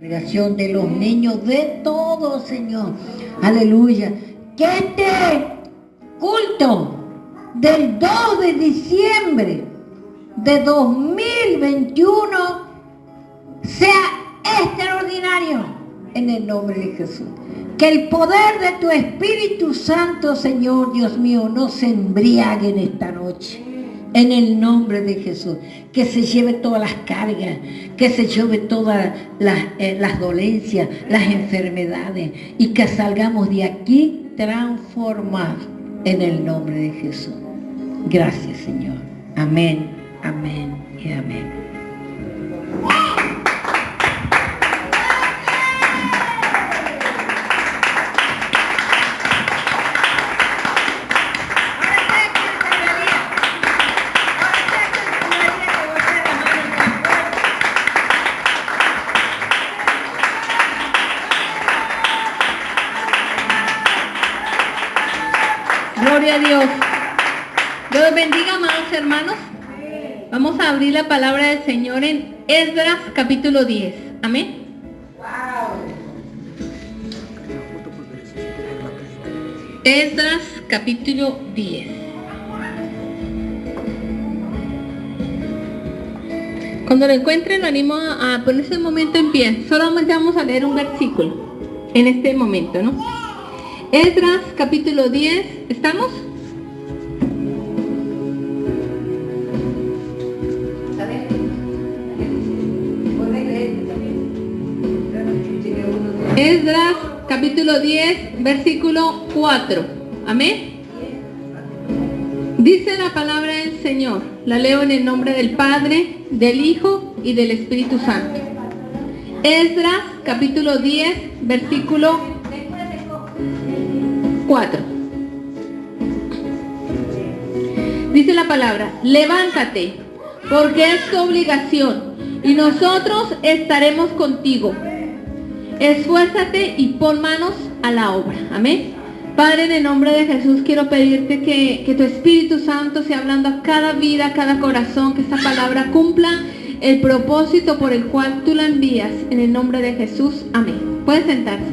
congregación, de los niños, de todo, Señor. Aleluya. Que este culto del 2 de diciembre de 2021 sea extraordinario en el nombre de Jesús. Que el poder de tu Espíritu Santo, Señor Dios mío, nos embriague en esta noche. En el nombre de Jesús, que se lleve todas las cargas, que se lleve todas las dolencias, las enfermedades, y que salgamos de aquí transformados en el nombre de Jesús. Gracias, Señor. Amén, amén y amén. Gloria a Dios. Dios bendiga, amados hermanos. Vamos a abrir la palabra del Señor en Esdras capítulo 10. Amén. Esdras capítulo 10. Cuando lo encuentren, lo animo a ponerse un momento en pie. Solamente vamos a leer un versículo en este momento, ¿no? Esdras capítulo 10, ¿estamos? Esdras capítulo 10, versículo 4. Amén. Dice la palabra del Señor. La leo en el nombre del Padre, del Hijo y del Espíritu Santo. Esdras capítulo 10, versículo 4. Dice la palabra: levántate, porque es tu obligación, y nosotros estaremos contigo. Esfuérzate y pon manos a la obra. Amén. Padre, en el nombre de Jesús quiero pedirte que tu Espíritu Santo sea hablando a cada vida, a cada corazón, que esta palabra cumpla el propósito por el cual tú la envías, en el nombre de Jesús. Amén. Pueden sentarse.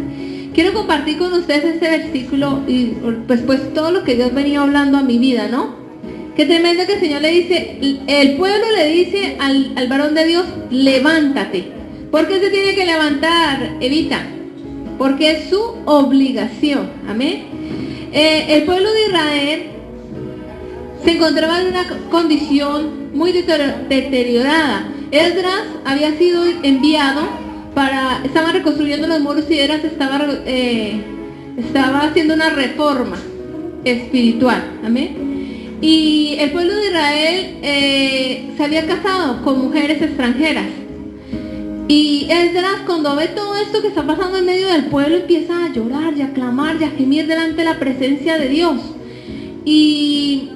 Quiero compartir con ustedes este versículo y pues todo lo que Dios venía hablando a mi vida, ¿no? Qué tremendo que el Señor le dice, el pueblo le dice al varón de Dios: levántate. ¿Por qué se tiene que levantar, Evita? Porque es su obligación. Amén. El pueblo de Israel se encontraba en una condición muy deteriorada. Esdras había sido enviado estaban reconstruyendo los muros y Esdras estaba haciendo una reforma espiritual. Amén. Y el pueblo de Israel se había casado con mujeres extranjeras. Y Esdras, cuando ve todo esto que está pasando en medio del pueblo, empieza a llorar y a clamar y a gemir delante de la presencia de Dios. Y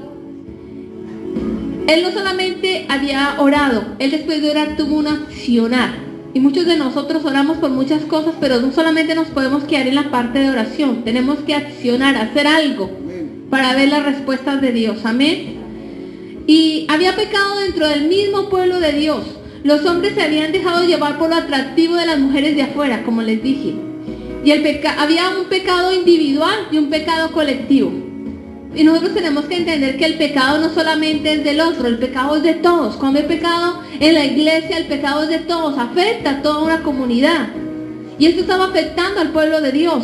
él no solamente había orado, él después de orar tuvo un accionar. Y muchos de nosotros oramos por muchas cosas, pero no solamente nos podemos quedar en la parte de oración. Tenemos que accionar, hacer algo para ver las respuestas de Dios. Amén. Y había pecado dentro del mismo pueblo de Dios. Los hombres se habían dejado llevar por lo atractivo de las mujeres de afuera, como les dije. Y había un pecado individual y un pecado colectivo. Y nosotros tenemos que entender que el pecado no solamente es del otro, el pecado es de todos. Cuando hay pecado en la iglesia, el pecado es de todos, afecta a toda una comunidad. Y esto estaba afectando al pueblo de Dios.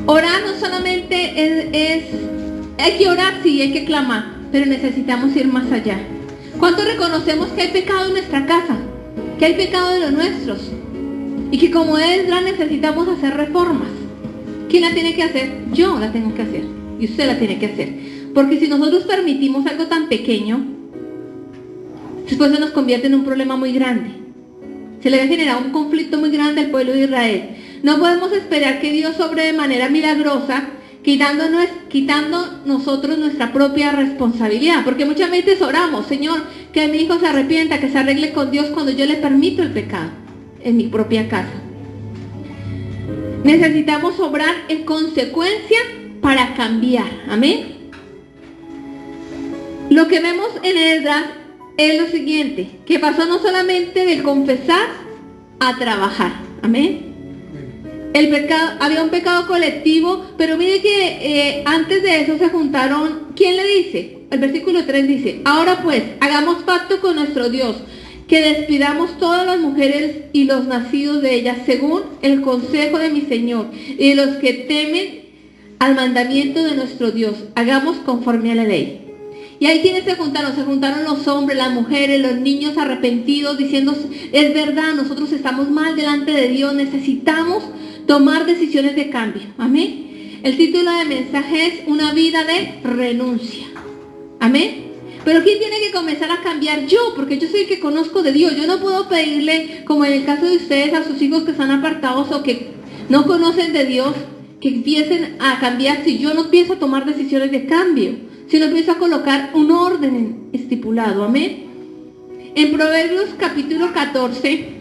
Orar no solamente hay que orar, sí, hay que clamar, pero necesitamos ir más allá. ¿Cuánto reconocemos que hay pecado en nuestra casa? Que hay pecado de los nuestros. Y que como Esdras necesitamos hacer reformas. ¿Quién la tiene que hacer? Yo la tengo que hacer. Y usted la tiene que hacer. Porque si nosotros permitimos algo tan pequeño, después se nos convierte en un problema muy grande. Se le va a generar un conflicto muy grande al pueblo de Israel. No podemos esperar que Dios obre de manera milagrosa, quitando nosotros nuestra propia responsabilidad. Porque muchas veces oramos: Señor, que mi hijo se arrepienta, que se arregle con Dios, cuando yo le permito el pecado en mi propia casa. Necesitamos obrar en consecuencia para cambiar. Amén. Lo que vemos en Esdras es lo siguiente, que pasó no solamente de confesar a trabajar. Amén. El pecado, había un pecado colectivo, pero mire que antes de eso se juntaron. ¿Quién le dice? El versículo 3 dice: ahora pues, hagamos pacto con nuestro Dios, que despidamos todas las mujeres y los nacidos de ellas, según el consejo de mi Señor, y de los que temen al mandamiento de nuestro Dios, hagamos conforme a la ley. Y ahí quienes se juntaron los hombres, las mujeres, los niños arrepentidos, diciendo: es verdad, nosotros estamos mal delante de Dios, necesitamos tomar decisiones de cambio. Amén. El título del mensaje es una vida de renuncia. Amén. Pero ¿quién tiene que comenzar a cambiar? Yo, porque yo soy el que conozco de Dios. Yo no puedo pedirle, como en el caso de ustedes, a sus hijos que están apartados o que no conocen de Dios, que empiecen a cambiar si yo no empiezo a tomar decisiones de cambio, si no empiezo a colocar un orden estipulado. Amén. En Proverbios capítulo 14,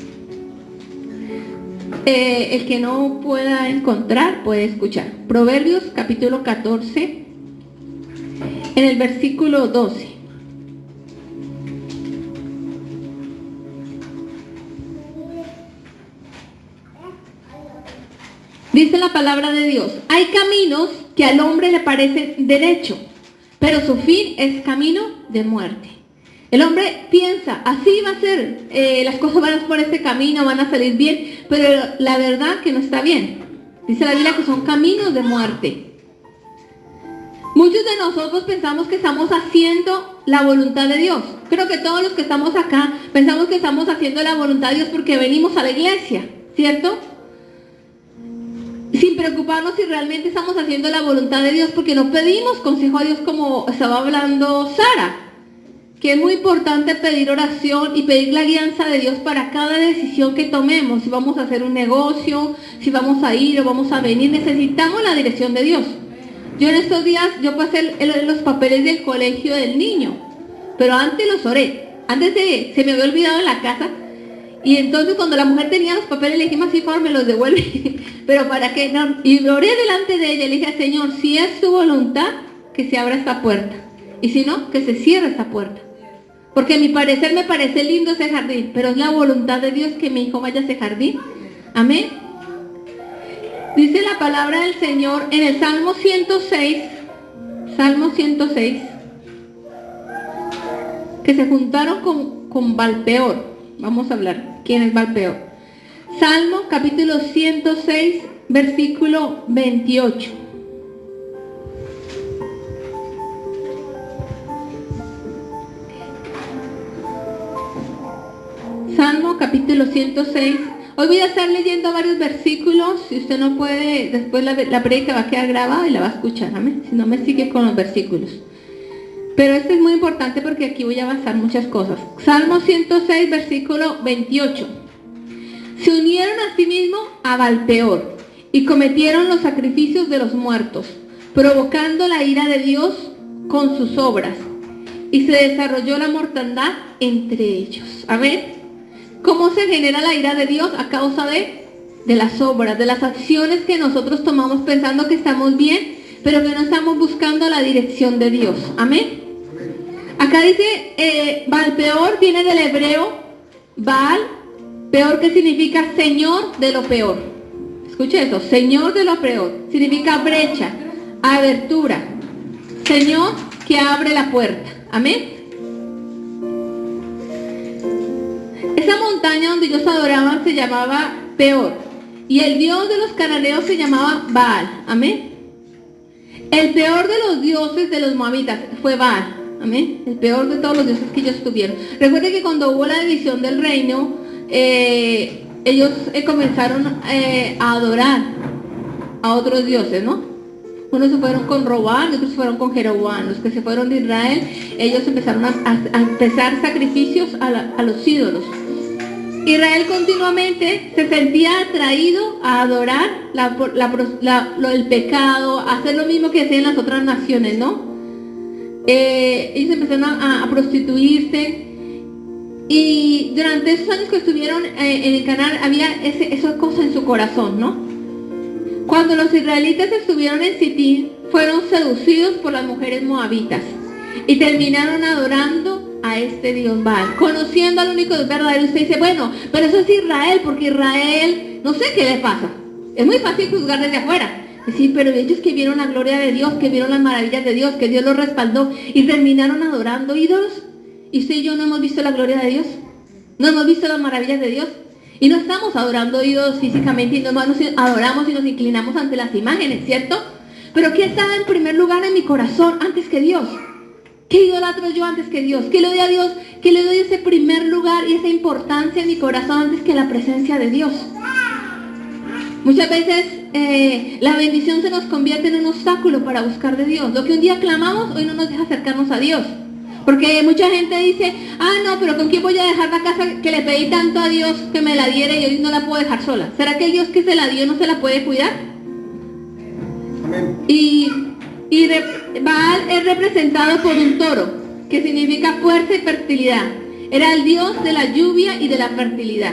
el que no pueda encontrar puede escuchar. Proverbios capítulo 14, en el versículo 12. Dice la palabra de Dios: hay caminos que al hombre le parecen derecho, pero su fin es camino de muerte. El hombre piensa, así va a ser, las cosas van por este camino, van a salir bien, pero la verdad que no está bien. Dice la Biblia que son caminos de muerte. Muchos de nosotros pensamos que estamos haciendo la voluntad de Dios. Creo que todos los que estamos acá pensamos que estamos haciendo la voluntad de Dios porque venimos a la iglesia, ¿cierto? Sin preocuparnos si realmente estamos haciendo la voluntad de Dios, porque no pedimos consejo a Dios, como estaba hablando Sara, que es muy importante pedir oración y pedir la guianza de Dios para cada decisión que tomemos. Si vamos a hacer un negocio, si vamos a ir o vamos a venir, necesitamos la dirección de Dios. Yo en estos días, yo pasé los papeles del colegio del niño, pero antes los oré. Antes se me había olvidado en la casa, y entonces cuando la mujer tenía los papeles le dije: así, por favor, me los devuelve. Pero para qué, no. Y oré delante de ella, le dije: Señor, si es tu voluntad, que se abra esta puerta, y si no, que se cierre esta puerta. Porque a mi parecer me parece lindo ese jardín, pero es la voluntad de Dios que mi hijo vaya a ese jardín. Amén. Dice la palabra del Señor en el Salmo 106, que se juntaron con Balpeor. Vamos a hablar, ¿quién es Balpeor? Salmo capítulo 106, versículo 28. Salmo capítulo 106. Hoy voy a estar leyendo varios versículos. Si usted no puede, después la prédica va a quedar grabada y la va a escuchar. Amén. Si no, me sigue con los versículos. Pero este es muy importante porque aquí voy a basar muchas cosas. Salmo 106, versículo 28. Se unieron a sí mismos a Balpeor y cometieron los sacrificios de los muertos, provocando la ira de Dios con sus obras. Y se desarrolló la mortandad entre ellos. Amén. ¿Cómo se genera la ira de Dios? A causa de las obras, de las acciones que nosotros tomamos pensando que estamos bien, pero que no estamos buscando la dirección de Dios. Amén. Acá dice, Balpeor viene del hebreo Baal, peor, que significa señor de lo peor. Escuche eso, señor de lo peor. Significa brecha, abertura, señor que abre la puerta. Amén. Esa montaña donde ellos adoraban se llamaba Peor, y el dios de los cananeos se llamaba Baal. Amén. El peor de los dioses de los moabitas fue Baal. Amén. El peor de todos los dioses que ellos tuvieron. Recuerde que cuando hubo la división del reino, ellos comenzaron a adorar a otros dioses, ¿no? Unos se fueron con Robán, otros se fueron con Jeroboam. Los que se fueron de Israel, ellos empezaron a empezar sacrificios a los ídolos. Israel continuamente se sentía atraído a adorar el pecado, a hacer lo mismo que hacían las otras naciones, ¿no? Ellos empezaron a prostituirse, y durante esos años que estuvieron en el Canaán había esa cosa en su corazón, ¿no? Cuando los israelitas estuvieron en Sitín, fueron seducidos por las mujeres moabitas y terminaron adorando a este Dios Baal, conociendo al único Dios verdadero. Usted dice, bueno, pero eso es Israel, porque Israel, no sé qué le pasa. Es muy fácil juzgar desde afuera. Sí, pero ellos que vieron la gloria de Dios, que vieron las maravillas de Dios, que Dios los respaldó y terminaron adorando ídolos. ¿Y usted y yo no hemos visto la gloria de Dios? ¿No hemos visto las maravillas de Dios? Y no estamos adorando ídolos físicamente y no nos adoramos y nos inclinamos ante las imágenes, ¿cierto? Pero ¿qué está en primer lugar en mi corazón antes que Dios? ¿Qué idolatro yo antes que Dios? ¿Qué le doy a Dios? ¿Qué le doy ese primer lugar y esa importancia en mi corazón antes que la presencia de Dios? Muchas veces la bendición se nos convierte en un obstáculo para buscar de Dios. Lo que un día clamamos, hoy no nos deja acercarnos a Dios. Porque mucha gente dice, no, pero ¿con quién voy a dejar la casa que le pedí tanto a Dios que me la diera y hoy no la puedo dejar sola? ¿Será que el Dios que se la dio no se la puede cuidar? Amén. Y Baal es representado por un toro, que significa fuerza y fertilidad. Era el Dios de la lluvia y de la fertilidad.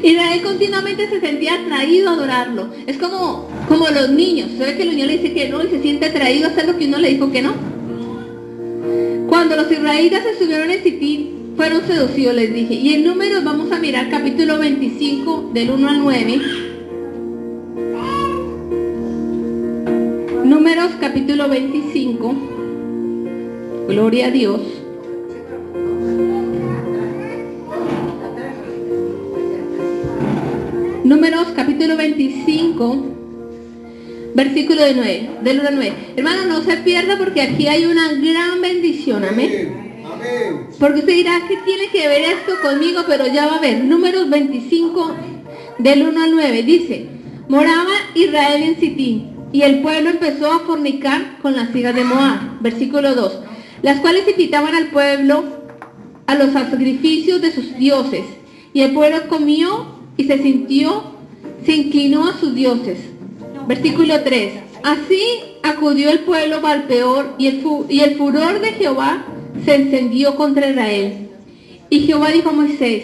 Israel continuamente se sentía atraído a adorarlo. Es como los niños. ¿Sabe que el niño le dice que no y se siente atraído a hacer lo que uno le dijo que no? Cuando los israelitas estuvieron en Sitín, fueron seducidos, les dije. Y en Números vamos a mirar capítulo 25, del 1 al 9. Números capítulo 25. Gloria a Dios. Números capítulo 25, versículo de 9, del 1 al 9. Hermano, no se pierda porque aquí hay una gran bendición, amén. Amén. Porque usted dirá, ¿qué tiene que ver esto conmigo? Pero ya va a ver. Números 25, del 1 al 9, dice: moraba Israel en Sitín, y el pueblo empezó a fornicar con las hijas de Moab. Versículo 2, las cuales invitaban al pueblo a los sacrificios de sus dioses, y el pueblo comió y se inclinó a sus dioses. Versículo 3, así acudió el pueblo al Peor, y el furor de Jehová se encendió contra Israel. Y Jehová dijo a Moisés: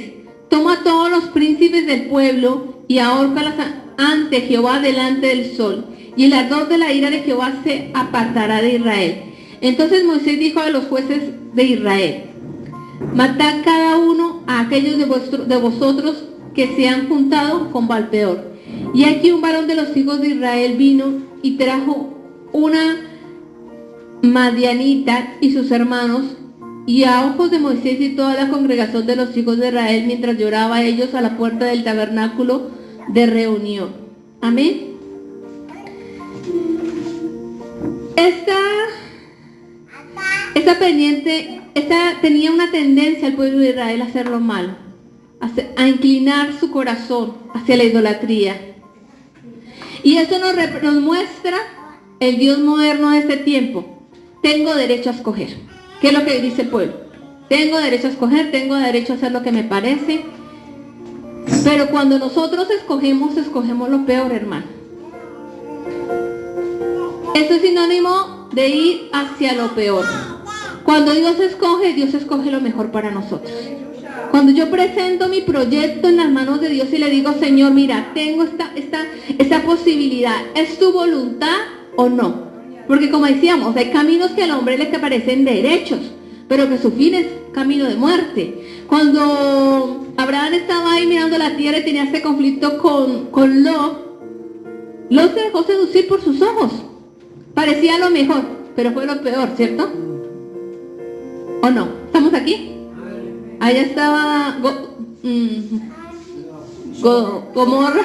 toma a todos los príncipes del pueblo y ahórcalas ante Jehová delante del sol, y el ardor de la ira de Jehová se apartará de Israel. Entonces Moisés dijo a los jueces de Israel: matad cada uno a aquellos de vosotros que se han juntado con Baal-peor. Y aquí un varón de los hijos de Israel vino y trajo una madianita y sus hermanos, y a ojos de Moisés y toda la congregación de los hijos de Israel, mientras lloraba ellos a la puerta del tabernáculo de reunión. Amén. Esta tenía una tendencia al pueblo de Israel a hacer lo malo, a inclinar su corazón hacia la idolatría. Y eso nos muestra el Dios moderno de este tiempo. Tengo derecho a escoger. ¿Qué es lo que dice el pueblo? Tengo derecho a escoger, tengo derecho a hacer lo que me parece. Pero cuando nosotros escogemos lo peor, hermano. Eso es sinónimo de ir hacia lo peor. Cuando Dios escoge lo mejor para nosotros. Cuando yo presento mi proyecto en las manos de Dios y le digo: Señor, mira, tengo esta posibilidad, ¿es tu voluntad o no? Porque como decíamos, hay caminos que al hombre le parecen derechos, pero que su fin es camino de muerte. Cuando Abraham estaba ahí mirando la tierra y tenía ese conflicto con Lot se dejó seducir por sus ojos. Parecía lo mejor, pero fue lo peor, ¿cierto? ¿O no? ¿Estamos aquí? Allá estaba Gomorra,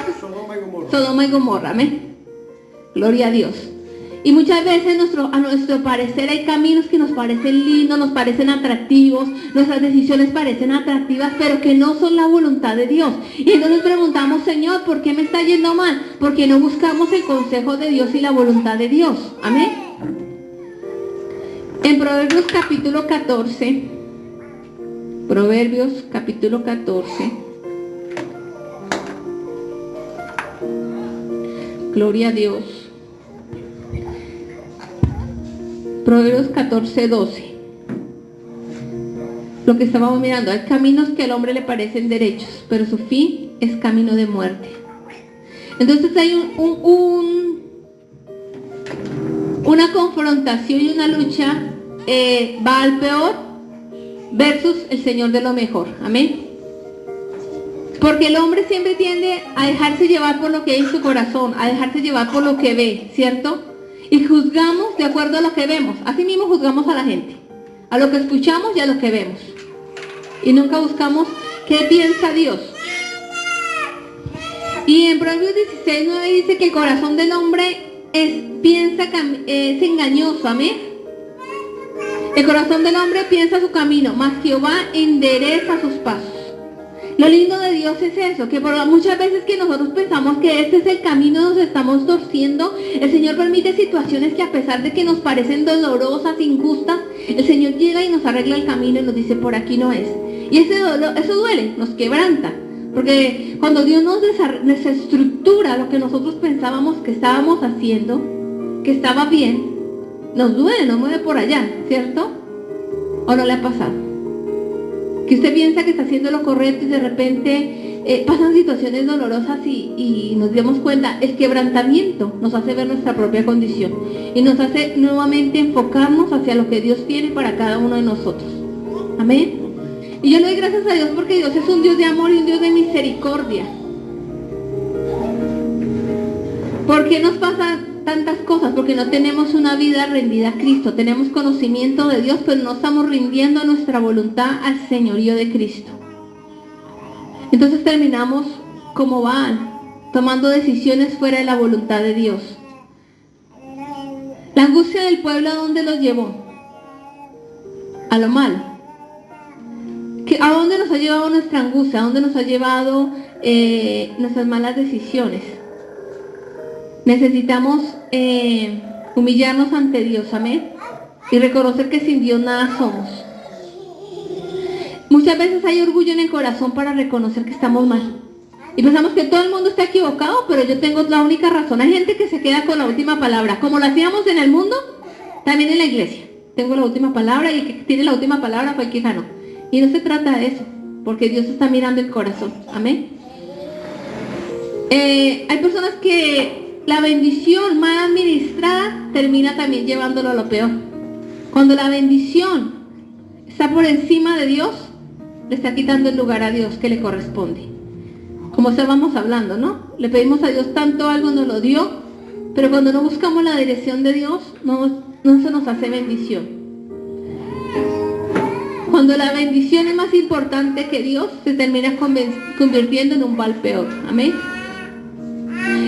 Sodoma y Gomorra, amén. Gloria a Dios. Y muchas veces a nuestro parecer hay caminos que nos parecen lindos, nos parecen atractivos, nuestras decisiones parecen atractivas, pero que no son la voluntad de Dios. Y entonces preguntamos: Señor, ¿por qué me está yendo mal? Porque no buscamos el consejo de Dios y la voluntad de Dios. Amén. En Proverbios capítulo 14, Proverbios capítulo 14, gloria a Dios. Proverbios 14, 12. Lo que estábamos mirando: hay caminos que al hombre le parecen derechos, pero su fin es camino de muerte. Entonces hay una confrontación y una lucha. Baal-peor versus el Señor de lo mejor. Amén. Porque el hombre siempre tiende a dejarse llevar por lo que hay en su corazón, a dejarse llevar por lo que ve, ¿cierto? Y juzgamos de acuerdo a lo que vemos. Así mismo juzgamos a la gente, a lo que escuchamos y a lo que vemos. Y nunca buscamos qué piensa Dios. Y en Proverbios 16:9 dice que el corazón del hombre es engañoso. Amén. El corazón del hombre piensa su camino, mas Jehová endereza sus pasos. Lo lindo de Dios es eso, que por muchas veces que nosotros pensamos que este es el camino, nos estamos torciendo. El Señor permite situaciones que, a pesar de que nos parecen dolorosas, injustas, el Señor llega y nos arregla el camino y nos dice, por aquí no es. Y eso duele, nos quebranta. Porque cuando Dios nos desestructura lo que nosotros pensábamos que estábamos haciendo, que estaba bien, nos duele, nos mueve por allá, ¿cierto? ¿O no le ha pasado? Que usted piensa que está haciendo lo correcto y de repente pasan situaciones dolorosas y nos damos cuenta. El quebrantamiento nos hace ver nuestra propia condición y nos hace nuevamente enfocarnos hacia lo que Dios tiene para cada uno de nosotros. Amén. Y yo le doy gracias a Dios porque Dios es un Dios de amor y un Dios de misericordia. ¿Por qué nos pasan tantas cosas? Porque no tenemos una vida rendida a Cristo. Tenemos conocimiento de Dios, pero no estamos rindiendo nuestra voluntad al señorío de Cristo. Entonces terminamos como Baal, tomando decisiones fuera de la voluntad de Dios. La angustia del pueblo, ¿a dónde los llevó? A lo malo. ¿A dónde nos ha llevado nuestra angustia? ¿A dónde nos ha llevado nuestras malas decisiones? Necesitamos humillarnos ante Dios, amén, y reconocer que sin Dios nada somos. Muchas veces hay orgullo en el corazón para reconocer que estamos mal. Y pensamos que todo el mundo está equivocado, pero yo tengo la única razón. Hay gente que se queda con la última palabra. Como lo hacíamos en el mundo, también en la iglesia. Tengo la última palabra y el que tiene la última palabra fue el que ganó. Y no se trata de eso, porque Dios está mirando el corazón. Amén. Hay personas que la bendición mal administrada termina también llevándolo a lo peor. Cuando la bendición está por encima de Dios, le está quitando el lugar a Dios que le corresponde. Como estábamos hablando, ¿no? Le pedimos a Dios tanto, algo nos lo dio, pero cuando no buscamos la dirección de Dios, no se nos hace bendición. Cuando la bendición es más importante que Dios, se termina convirtiendo en un Baal peor. Amén.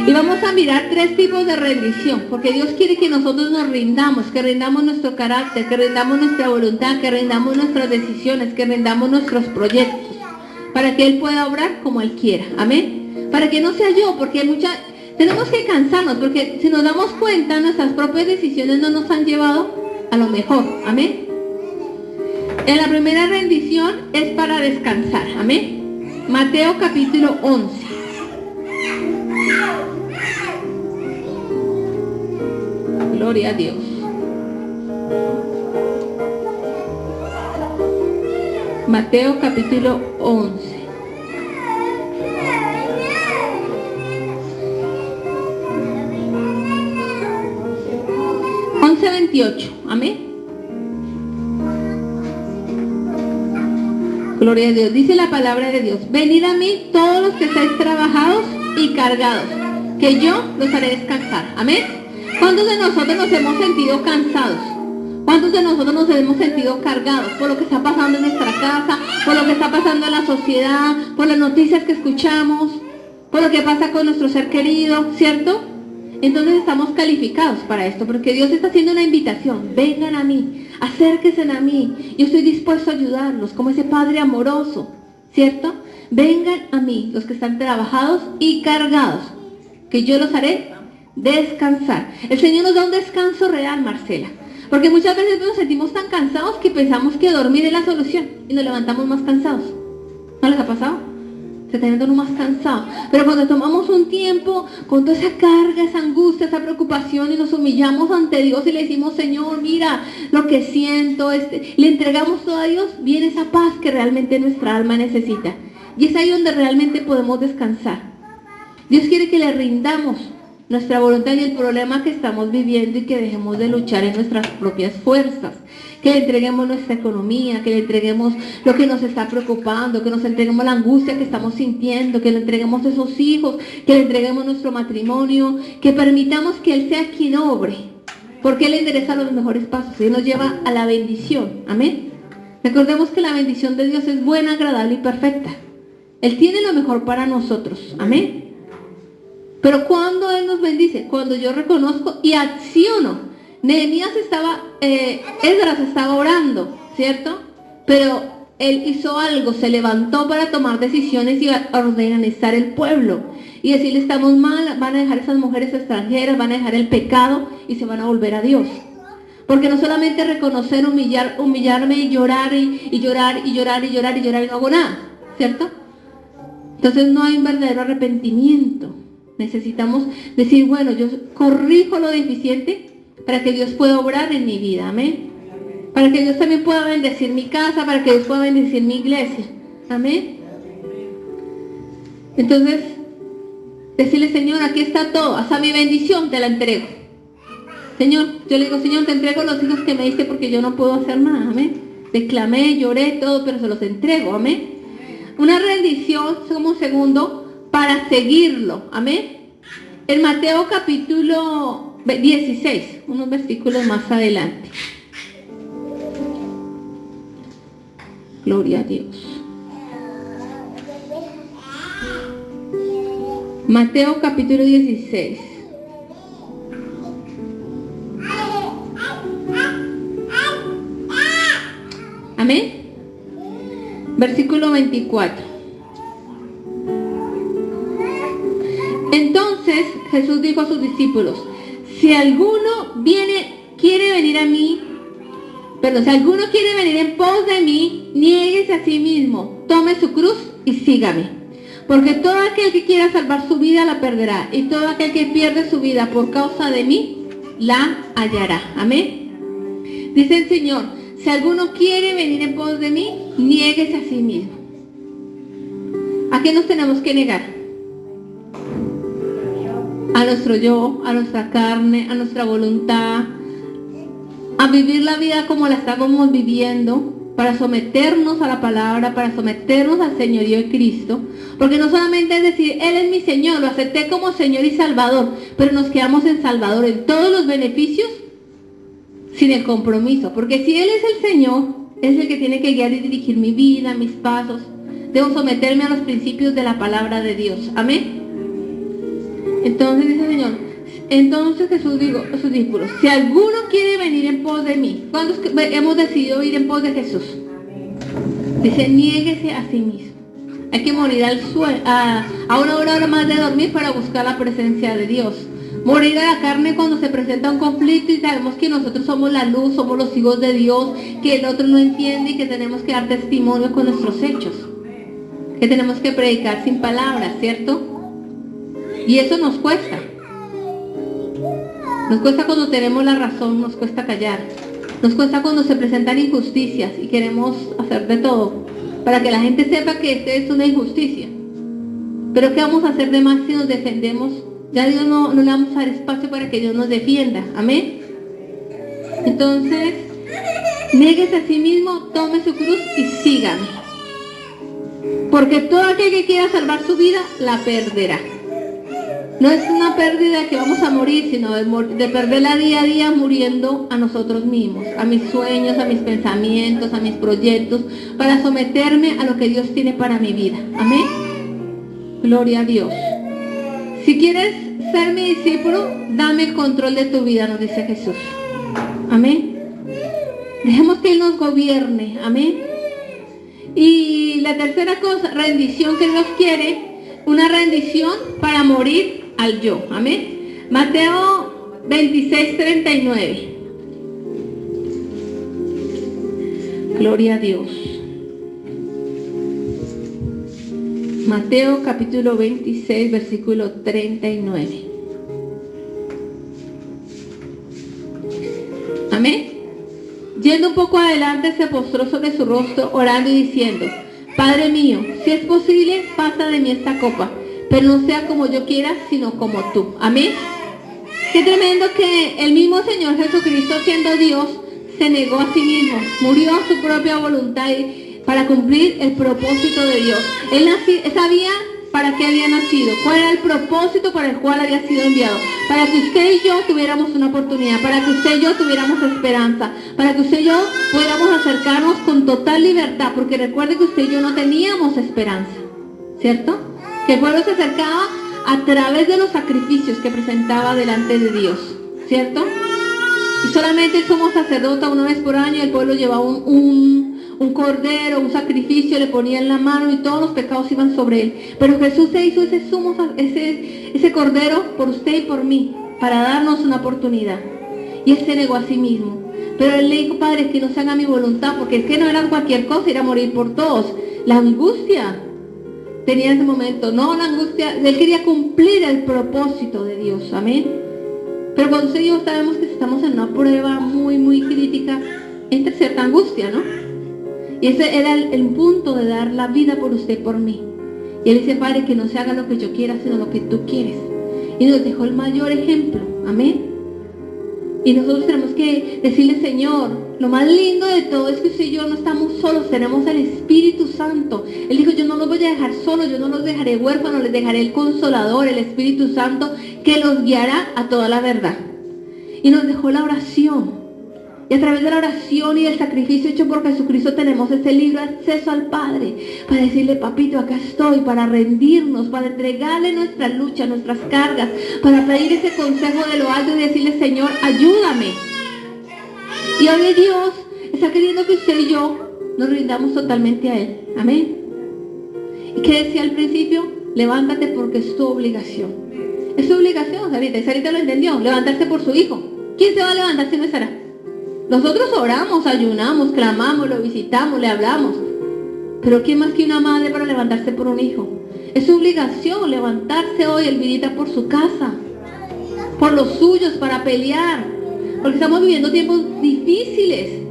Y vamos a mirar 3 tipos de rendición, porque Dios quiere que nosotros nos rindamos, que rindamos nuestro carácter, que rindamos nuestra voluntad, que rindamos nuestras decisiones, que rindamos nuestros proyectos, para que Él pueda obrar como Él quiera. Amén. Para que no sea yo, porque tenemos que cansarnos, porque si nos damos cuenta, nuestras propias decisiones no nos han llevado a lo mejor. Amén. En la primera rendición es para descansar. Amén. Mateo capítulo 11. Gloria a Dios. Mateo capítulo 11. Amén. Gloria a Dios. Dice la palabra de Dios: venid a mí todos los que estáis trabajados y cargados, que yo los haré descansar. Amén. ¿Cuántos de nosotros nos hemos sentido cansados? ¿Cuántos de nosotros nos hemos sentido cargados por lo que está pasando en nuestra casa, por lo que está pasando en la sociedad, por las noticias que escuchamos, por lo que pasa con nuestro ser querido, ¿cierto? Entonces estamos calificados para esto, porque Dios está haciendo una invitación: vengan a mí, acérquense a mí, yo estoy dispuesto a ayudarlos como ese Padre amoroso, ¿cierto? Vengan a mí los que están trabajados y cargados, que yo los haré descansar. El Señor nos da un descanso real, Marcela, porque muchas veces nos sentimos tan cansados que pensamos que dormir es la solución y nos levantamos más cansados. ¿No les ha pasado? Se está yendo uno más cansado. Pero cuando tomamos un tiempo con toda esa carga, esa angustia, esa preocupación, y nos humillamos ante Dios y le decimos: Señor, mira lo que siento, le entregamos todo a Dios, viene esa paz que realmente nuestra alma necesita. Y es ahí donde realmente podemos descansar. Dios quiere que le rindamos nuestra voluntad y el problema que estamos viviendo, y que dejemos de luchar en nuestras propias fuerzas, que le entreguemos nuestra economía, que le entreguemos lo que nos está preocupando, que nos entreguemos la angustia que estamos sintiendo, que le entreguemos esos hijos, que le entreguemos nuestro matrimonio, que permitamos que Él sea quien obre, porque Él endereza los mejores pasos y Él nos lleva a la bendición. Amén. Recordemos que la bendición de Dios es buena, agradable y perfecta. Él tiene lo mejor para nosotros. Amén. Pero cuando Él nos bendice, cuando yo reconozco y acciono. Nehemías Esdras estaba orando, ¿cierto? Pero él hizo algo, se levantó para tomar decisiones y organizar el pueblo. Y decirle, estamos mal, van a dejar esas mujeres extranjeras, van a dejar el pecado y se van a volver a Dios. Porque no solamente reconocer, humillarme y llorar y llorar y llorar y llorar y llorar y no hago nada, ¿cierto? Entonces no hay un verdadero arrepentimiento. Necesitamos decir, bueno, yo corrijo lo deficiente para que Dios pueda obrar en mi vida, amén. Para que Dios también pueda bendecir mi casa, para que Dios pueda bendecir mi iglesia, amén. Entonces, decirle, Señor, aquí está todo, hasta mi bendición te la entrego. Señor, yo le digo, Señor, te entrego los hijos que me diste porque yo no puedo hacer nada, amén. Declamé, lloré, todo, pero se los entrego, amén. Una rendición como segundo para seguirlo, amén. En Mateo capítulo 16, unos versículos más adelante. Gloria a Dios. Mateo capítulo 16. Amén. Versículo 24. Entonces Jesús dijo a sus discípulos, si alguno quiere venir en pos de mí, niéguese a sí mismo, tome su cruz y sígame. Porque todo aquel que quiera salvar su vida la perderá, y todo aquel que pierde su vida por causa de mí, la hallará. Amén. Dice el Señor, si alguno quiere venir en pos de mí, niéguese a sí mismo. ¿A qué nos tenemos que negar? A nuestro yo, a nuestra carne, a nuestra voluntad, a vivir la vida como la estamos viviendo, para someternos a la palabra, para someternos al señorío de Cristo. Porque no solamente es decir, Él es mi Señor, lo acepté como Señor y Salvador, pero nos quedamos en Salvador, en todos los beneficios, sin el compromiso. Porque si Él es el Señor, es el que tiene que guiar y dirigir mi vida, mis pasos. Debo someterme a los principios de la palabra de Dios. Amén. Entonces dice el Señor, entonces Jesús dijo a sus discípulos, si alguno quiere venir en pos de mí, ¿cuántos hemos decidido ir en pos de Jesús? Dice, niéguese a sí mismo. Hay que morir a una hora más de dormir para buscar la presencia de Dios. Morir a la carne cuando se presenta un conflicto y sabemos que nosotros somos la luz, somos los hijos de Dios, que el otro no entiende y que tenemos que dar testimonio con nuestros hechos. Que tenemos que predicar sin palabras, ¿cierto? Y eso nos cuesta. Nos cuesta cuando tenemos la razón, nos cuesta callar. Nos cuesta cuando se presentan injusticias y queremos hacer de todo para que la gente sepa que esta es una injusticia. Pero ¿qué vamos a hacer de más si nos defendemos? Ya Dios no le vamos a dar espacio para que Dios nos defienda. Amén. Entonces, niéguese a sí mismo, tome su cruz y sígame. Porque todo aquel que quiera salvar su vida, la perderá. No es una pérdida que vamos a morir, sino de perderla día a día muriendo a nosotros mismos, a mis sueños, a mis pensamientos, a mis proyectos, para someterme a lo que Dios tiene para mi vida. Amén. Gloria a Dios. Si quieres ser mi discípulo, dame el control de tu vida, nos dice Jesús. Amén. Dejemos que Él nos gobierne. Amén. Y la tercera cosa, rendición que Dios quiere, una rendición para morir al yo. Amén. Mateo 26:39. Gloria a Dios. Mateo capítulo 26, versículo 39. Amén. Yendo un poco adelante, se postró sobre su rostro, orando y diciendo, Padre mío, si es posible, pasa de mí esta copa, pero no sea como yo quiera, sino como tú. Amén. Qué tremendo que el mismo Señor Jesucristo, siendo Dios, se negó a sí mismo, murió a su propia voluntad para cumplir el propósito de Dios. Él sabía para qué había nacido, cuál era el propósito para el cual había sido enviado, para que usted y yo tuviéramos una oportunidad, para que usted y yo tuviéramos esperanza, para que usted y yo pudiéramos acercarnos con total libertad, porque recuerde que usted y yo no teníamos esperanza, ¿cierto? Que el pueblo se acercaba a través de los sacrificios que presentaba delante de Dios, ¿cierto? Y solamente el sumo sacerdote una vez por año, el pueblo llevaba un cordero, un sacrificio, le ponía en la mano y todos los pecados iban sobre él. Pero Jesús se hizo ese cordero por usted y por mí, para darnos una oportunidad. Y él se negó a sí mismo. Pero él le dijo, Padre, que no se haga mi voluntad, porque es que no era cualquier cosa, ir a morir por todos. La angustia tenía en ese momento, no la angustia, él quería cumplir el propósito de Dios, amén. Pero cuando usted y yo sabemos que estamos en una prueba muy, muy crítica, entra cierta angustia, ¿no? Y ese era el punto de dar la vida por usted y por mí. Y él dice, Padre, que no se haga lo que yo quiera, sino lo que tú quieres. Y nos dejó el mayor ejemplo, amén. Y nosotros tenemos que decirle, Señor, lo más lindo de todo es que usted y yo no estamos solos, tenemos el Espíritu Santo. Él dijo, yo no los voy a dejar solos, yo no los dejaré huérfanos, les dejaré el Consolador, el Espíritu Santo, que los guiará a toda la verdad. Y nos dejó la oración. Y a través de la oración y del sacrificio hecho por Jesucristo tenemos ese libre acceso al Padre para decirle, papito, acá estoy, para rendirnos, para entregarle nuestra lucha, nuestras cargas, para pedir ese consejo de lo alto y decirle, Señor, ayúdame. Y hoy Dios está queriendo que usted y yo nos rindamos totalmente a Él. Amén. ¿Y qué decía al principio? Levántate porque es tu obligación. Es tu obligación, Sarita. Y Sarita lo entendió, levantarse por su hijo. ¿Quién se va a levantar si no es Sara? Nosotros oramos, ayunamos, clamamos, lo visitamos, le hablamos. Pero ¿quién más que una madre para levantarse por un hijo? Es su obligación levantarse hoy, Elvirita, por su casa, por los suyos, para pelear. Porque estamos viviendo tiempos difíciles,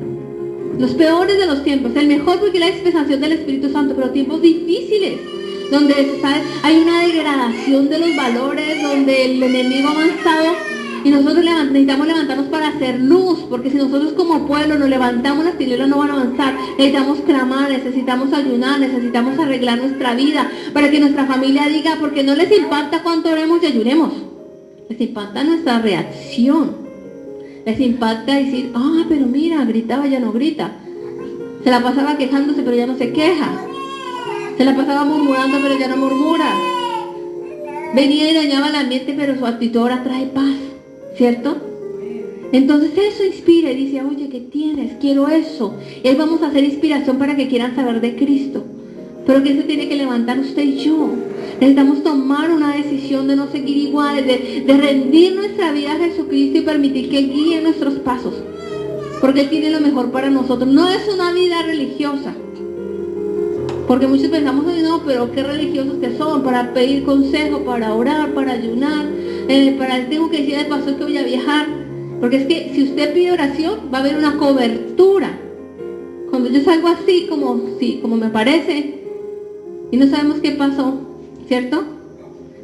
los peores de los tiempos. El mejor porque la dispensación del Espíritu Santo, pero tiempos difíciles, donde hay una degradación de los valores, donde el enemigo ha avanzado. Y nosotros necesitamos levantarnos para hacer luz, porque si nosotros como pueblo nos levantamos, las tinieblas no van a avanzar. Necesitamos clamar, necesitamos ayunar, necesitamos arreglar nuestra vida, para que nuestra familia diga, porque no les impacta cuánto oremos y ayunemos. Les impacta nuestra reacción. Les impacta decir, pero mira, gritaba, ya no grita. Se la pasaba quejándose, pero ya no se queja. Se la pasaba murmurando, pero ya no murmura. Venía y dañaba el ambiente, pero su actitud ahora trae paz. ¿Cierto? Entonces eso inspira y dice, oye, ¿qué tienes? Quiero eso. Y ahí vamos a hacer inspiración para que quieran saber de Cristo. Pero que se tiene que levantar usted y yo. Necesitamos tomar una decisión de no seguir iguales, de rendir nuestra vida a Jesucristo y permitir que guíe nuestros pasos. Porque Él tiene lo mejor para nosotros. No es una vida religiosa. Porque muchos pensamos, no, pero qué religiosos que son, para pedir consejo, para orar, para ayunar. Tengo que decir al pastor que voy a viajar, porque es que si usted pide oración va a haber una cobertura. Cuando yo salgo así como me parece y no sabemos qué pasó, ¿cierto?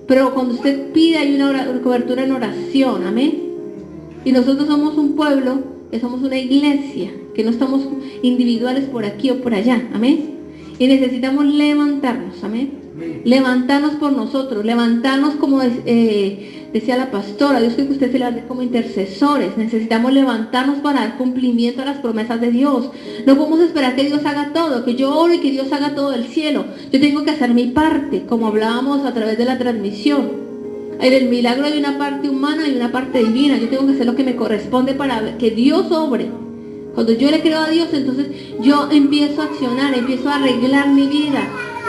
Pero cuando usted pide hay una cobertura en oración, amén. Y nosotros somos un pueblo, que somos una iglesia, que no estamos individuales por aquí o por allá, amén. Y necesitamos levantarnos, amén. Levantarnos por nosotros, levantarnos como decía la pastora, Dios quiere que usted se levante como intercesores. Necesitamos levantarnos para dar cumplimiento a las promesas de Dios. No podemos esperar que Dios haga todo, que yo oro y que Dios haga todo del cielo. Yo tengo que hacer mi parte, como hablábamos a través de la transmisión. En el milagro hay una parte humana y una parte divina. Yo tengo que hacer lo que me corresponde para que Dios obre. Cuando yo le creo a Dios, entonces yo empiezo a accionar, empiezo a arreglar mi vida.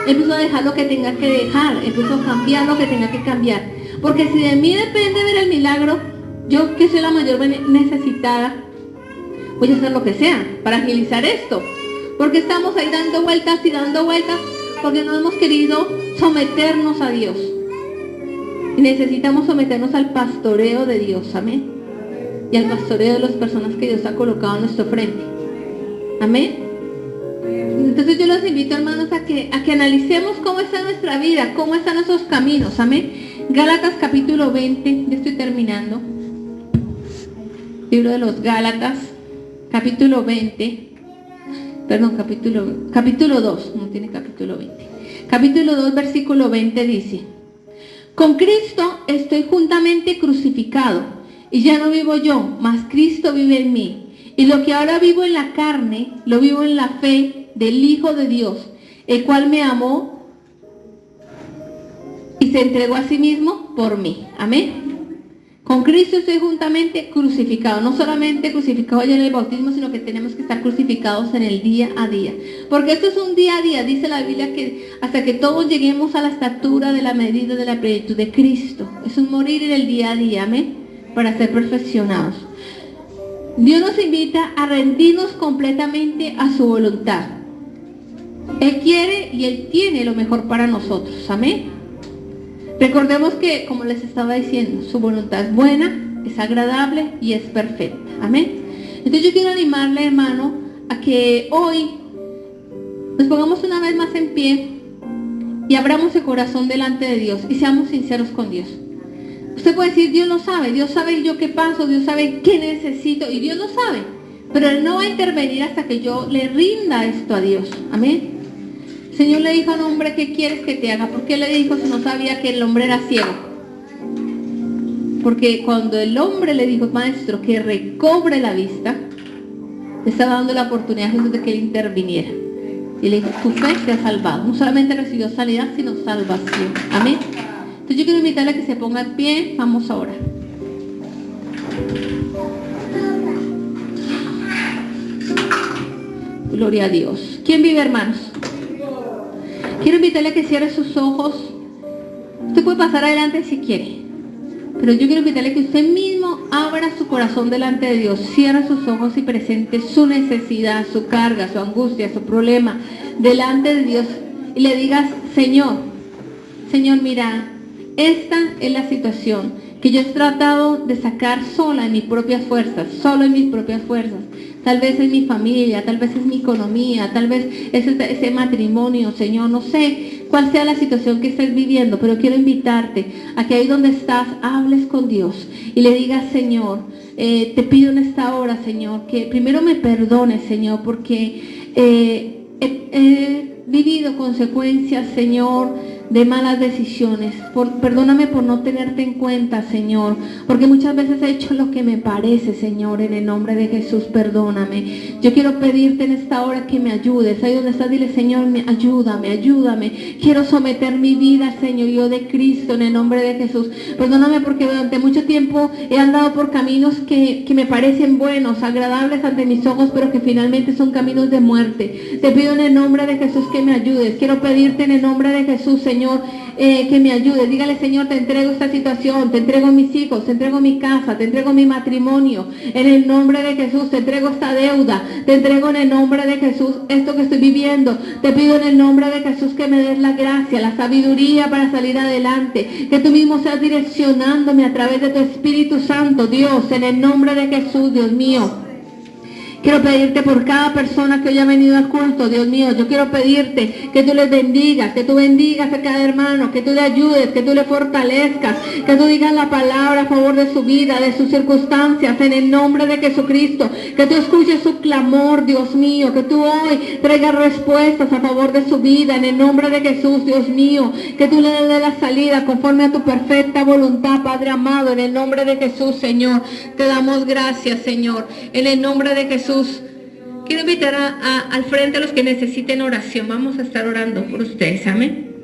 Empiezo a dejar lo que tenga que dejar, empiezo a cambiar lo que tenga que cambiar. Porque si de mí depende ver el milagro, yo que soy la mayor necesitada, voy a hacer lo que sea para agilizar esto. Porque estamos ahí dando vueltas y dando vueltas, porque no hemos querido someternos a Dios. Y necesitamos someternos al pastoreo de Dios, amén. Y al pastoreo de las personas que Dios ha colocado a nuestro frente. Amén. Entonces yo los invito, hermanos, a que analicemos cómo está nuestra vida, cómo están nuestros caminos, amén. Gálatas capítulo 20, ya estoy terminando. Libro de los Gálatas, capítulo 20. Perdón, capítulo 2, no tiene capítulo 20. Capítulo 2, versículo 20 dice: con Cristo estoy juntamente crucificado, y ya no vivo yo, mas Cristo vive en mí. Y lo que ahora vivo en la carne, lo vivo en la fe del Hijo de Dios, el cual me amó y se entregó a sí mismo por mí. Amén. Con Cristo estoy juntamente crucificado, no solamente crucificado ya en el bautismo, sino que tenemos que estar crucificados en el día a día. Porque esto es un día a día, dice la Biblia, que hasta que todos lleguemos a la estatura de la medida de la plenitud de Cristo. Es un morir en el día a día, amén, para ser perfeccionados. Dios nos invita a rendirnos completamente a su voluntad. Él quiere y Él tiene lo mejor para nosotros, amén. Recordemos que, como les estaba diciendo, su voluntad es buena, es agradable y es perfecta. Amén. Entonces yo quiero animarle, hermano, a que hoy nos pongamos una vez más en pie y abramos el corazón delante de Dios y seamos sinceros con Dios. Usted puede decir, Dios lo sabe, Dios sabe yo qué paso, Dios sabe qué necesito, y Dios lo sabe, pero Él no va a intervenir hasta que yo le rinda esto a Dios. Amén. El Señor le dijo a un hombre, ¿qué quieres que te haga? ¿Por qué le dijo si no sabía que el hombre era ciego? Porque cuando el hombre le dijo, maestro, que recobre la vista, le estaba dando la oportunidad a Jesús de que él interviniera. Y le dijo, tu fe te ha salvado. No solamente recibió sanidad, sino salvación. Amén. Entonces yo quiero invitarle a que se ponga en pie. Vamos a orar. Gloria a Dios. ¿Quién vive, hermanos? Quiero invitarle a que cierre sus ojos. Usted puede pasar adelante si quiere, pero yo quiero invitarle a que usted mismo abra su corazón delante de Dios, cierre sus ojos y presente su necesidad, su carga, su angustia, su problema delante de Dios y le digas, Señor, mira, esta es la situación que yo he tratado de sacar sola en mis propias fuerzas, solo en mis propias fuerzas. Tal vez es mi familia, tal vez es mi economía, tal vez es ese matrimonio, Señor, no sé cuál sea la situación que estés viviendo, pero quiero invitarte a que ahí donde estás, hables con Dios y le digas, Señor, te pido en esta hora, Señor, que primero me perdones, Señor, porque he vivido consecuencias, Señor, de malas decisiones. Perdóname por no tenerte en cuenta, Señor, porque muchas veces he hecho lo que me parece, Señor. En el nombre de Jesús, perdóname. Yo quiero pedirte en esta hora que me ayudes. Ahí donde estás, dile, Señor, ayúdame. Quiero someter mi vida, Señor, yo de Cristo, en el nombre de Jesús. Perdóname porque durante mucho tiempo he andado por caminos que me parecen buenos, agradables ante mis ojos, pero que finalmente son caminos de muerte. Te pido en el nombre de Jesús que me ayudes. Quiero pedirte en el nombre de Jesús, Señor, que me ayude. Dígale, Señor, te entrego esta situación, te entrego mis hijos, te entrego mi casa, te entrego mi matrimonio, en el nombre de Jesús, te entrego esta deuda, te entrego en el nombre de Jesús esto que estoy viviendo. Te pido en el nombre de Jesús que me des la gracia, la sabiduría para salir adelante, que tú mismo seas direccionándome a través de tu Espíritu Santo, Dios, en el nombre de Jesús, Dios mío. Quiero pedirte por cada persona que hoy ha venido al culto, Dios mío. Yo quiero pedirte que tú les bendigas, que tú bendigas a cada hermano, que tú le ayudes, que tú le fortalezcas, que tú digas la palabra a favor de su vida, de sus circunstancias, en el nombre de Jesucristo. Que tú escuches su clamor, Dios mío, que tú hoy traigas respuestas a favor de su vida, en el nombre de Jesús, Dios mío. Que tú le des la salida conforme a tu perfecta voluntad, Padre amado, en el nombre de Jesús, Señor. Te damos gracias, Señor, en el nombre de Jesús. Quiero invitar al frente a los que necesiten oración. Vamos a estar orando por ustedes, amén.